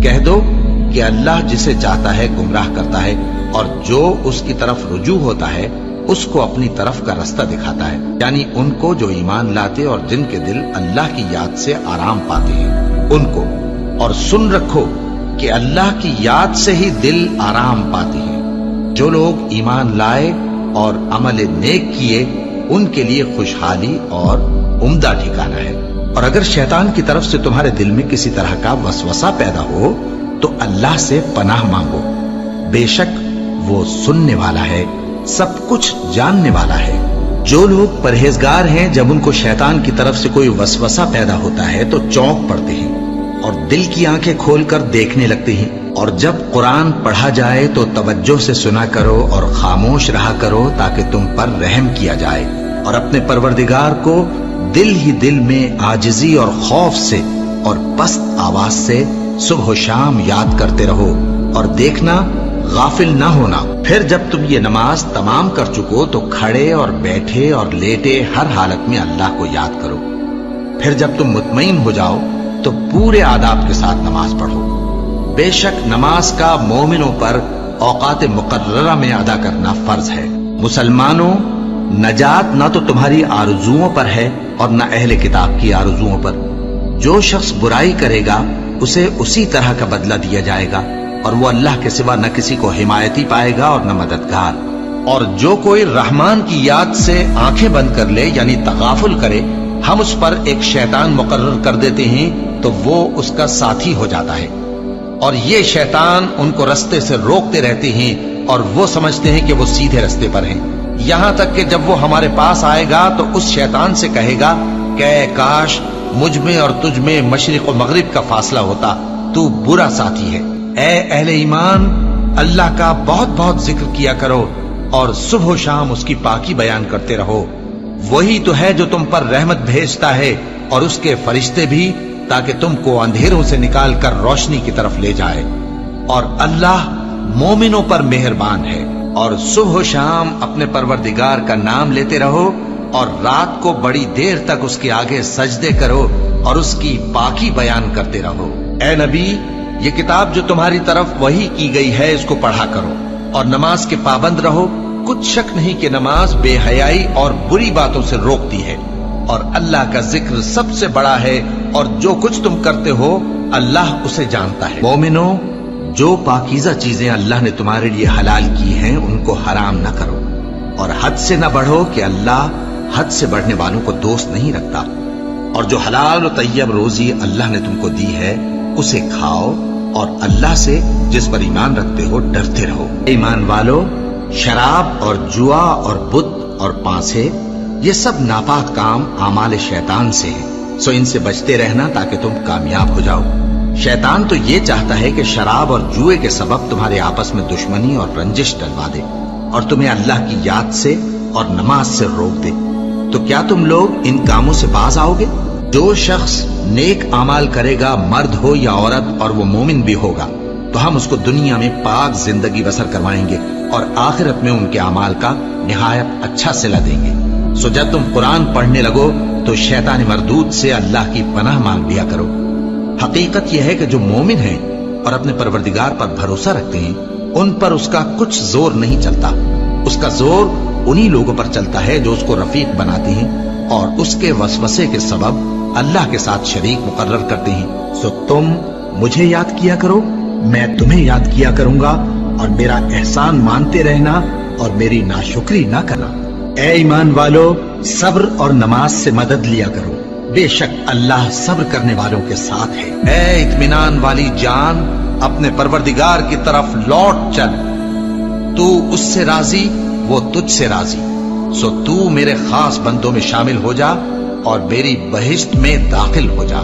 کہہ دو کہ اللہ جسے چاہتا ہے گمراہ کرتا ہے، اور جو اس کی طرف رجوع ہوتا ہے اس کو اپنی طرف کا رستہ دکھاتا ہے، یعنی ان کو جو ایمان لاتے اور جن کے دل اللہ کی یاد سے آرام پاتے ہیں ان کو۔ اور سن رکھو کہ اللہ کی یاد سے ہی دل آرام پاتے ہیں۔ جو لوگ ایمان لائے اور عمل نیک کیے ان کے لیے خوشحالی اور عمدہ ٹھکانہ ہے۔ اور اگر شیطان کی طرف سے تمہارے دل میں کسی طرح کا وسوسہ پیدا ہو تو اللہ سے پناہ مانگو، بے شک وہ سننے والا ہے، سب کچھ جاننے والا ہے۔ جو لوگ پرہیزگار ہیں جب ان کو شیطان کی طرف سے کوئی وسوسہ پیدا ہوتا ہے تو چونک پڑتے ہیں اور دل کی آنکھیں کھول کر دیکھنے لگتے ہیں، اور جب قرآن پڑھا جائے تو توجہ سے سنا کرو اور خاموش رہا کرو تاکہ تم پر رحم کیا جائے، اور اپنے پروردگار کو دل ہی دل میں عاجزی اور خوف سے اور پست آواز سے صبح و شام یاد کرتے رہو، اور دیکھنا غافل نہ ہونا۔ پھر جب تم یہ نماز تمام کر چکو تو کھڑے اور بیٹھے اور لیٹے ہر حالت میں اللہ کو یاد کرو۔ پھر جب تم مطمئن ہو جاؤ تو پورے آداب کے ساتھ نماز پڑھو۔ بے شک نماز کا مومنوں پر اوقات مقررہ میں ادا کرنا فرض ہے۔ مسلمانوں، نجات نہ تو تمہاری آرزوؤں پر ہے اور نہ اہل کتاب کی آرزوؤں پر۔ جو شخص برائی کرے گا اسے اسی طرح کا بدلہ دیا جائے گا، اور وہ اللہ کے سوا نہ کسی کو حمایتی پائے گا اور نہ مددگار۔ اور جو کوئی رحمان کی یاد سے آنکھیں بند کر لے یعنی تغافل کرے، ہم اس پر ایک شیطان مقرر کر دیتے ہیں تو وہ اس کا ساتھی ہو جاتا ہے، اور یہ شیطان ان کو رستے سے روکتے رہتے ہیں اور وہ سمجھتے ہیں کہ وہ سیدھے رستے پر ہیں، یہاں تک کہ جب وہ ہمارے پاس آئے گا تو اس شیطان سے کہے گا کہ اے کاش مجھ میں اور تجھ میں مشرق و مغرب کا فاصلہ ہوتا، تو برا ساتھی ہے۔ اے اہل ایمان، اللہ کا بہت بہت ذکر کیا کرو اور صبح و شام اس کی پاکی بیان کرتے رہو، وہی تو ہے جو تم پر رحمت بھیجتا ہے اور اس کے فرشتے بھی، تاکہ تم کو اندھیروں سے نکال کر روشنی کی طرف لے جائے۔ اور اللہ مومنوں پر مہربان ہے۔ اور صبح و شام اپنے پروردگار کا نام لیتے رہو، اور رات کو بڑی دیر تک اس کے آگے سجدے کرو اور اس کی پاکی بیان کرتے رہو۔ اے نبی، یہ کتاب جو تمہاری طرف وحی کی گئی ہے اس کو پڑھا کرو اور نماز کے پابند رہو۔ کچھ شک نہیں کہ نماز بے حیائی اور بری باتوں سے روکتی ہے، اور اللہ کا ذکر سب سے بڑا ہے، اور جو کچھ تم کرتے ہو اللہ اسے جانتا ہے۔ مومنو، جو پاکیزہ چیزیں اللہ نے تمہارے لیے حلال کی ہیں ان کو حرام نہ کرو، اور حد سے نہ بڑھو کہ اللہ حد سے بڑھنے والوں کو دوست نہیں رکھتا، اور جو حلال و طیب روزی اللہ نے تم کو دی ہے اسے کھاؤ، اور اللہ سے جس پر ایمان رکھتے ہو ڈرتے رہو۔ ایمان والو، شراب اور جوا اور بت اور پانسے یہ سب ناپاک کام اعمال شیطان سے ہیں، سو ان سے بچتے رہنا تاکہ تم کامیاب ہو جاؤ۔ شیطان تو یہ چاہتا ہے کہ شراب اور جوئے کے سبب تمہارے آپس میں دشمنی اور رنجش ڈلوا دے، اور تمہیں اللہ کی یاد سے اور نماز سے روک دے۔ تو کیا تم لوگ ان کاموں سے باز آؤ گے؟ جو شخص نیک اعمال کرے گا، مرد ہو یا عورت، اور وہ مومن بھی ہوگا، تو ہم اس کو دنیا میں پاک زندگی بسر کروائیں گے اور آخرت میں ان کے اعمال کا نہایت اچھا صلہ دیں گے۔ سو جب تم قرآن پڑھنے لگو تو شیطان مردود سے اللہ کی پناہ مانگ لیا کرو۔ حقیقت یہ ہے کہ جو مومن ہیں اور اپنے پروردگار پر بھروسہ رکھتے ہیں ان پر اس کا کچھ زور نہیں چلتا، اس کا زور انہی لوگوں پر چلتا ہے جو اس کو رفیق بناتے ہیں اور اس کے وسوسے کے سبب اللہ کے ساتھ شریک مقرر کرتے ہیں۔ سو تم مجھے یاد کیا کرو، میں تمہیں یاد کیا کروں گا، اور میرا احسان مانتے رہنا اور میری ناشکری نہ کرنا۔ اے ایمان والو، صبر اور نماز سے مدد لیا کرو، بے شک اللہ صبر کرنے والوں کے ساتھ ہے۔ اے اطمینان والی جان، اپنے پروردگار کی طرف لوٹ چل، تو اس سے راضی وہ تجھ سے راضی، سو تو میرے خاص بندوں میں شامل ہو جا اور میری بہشت میں داخل ہو جا۔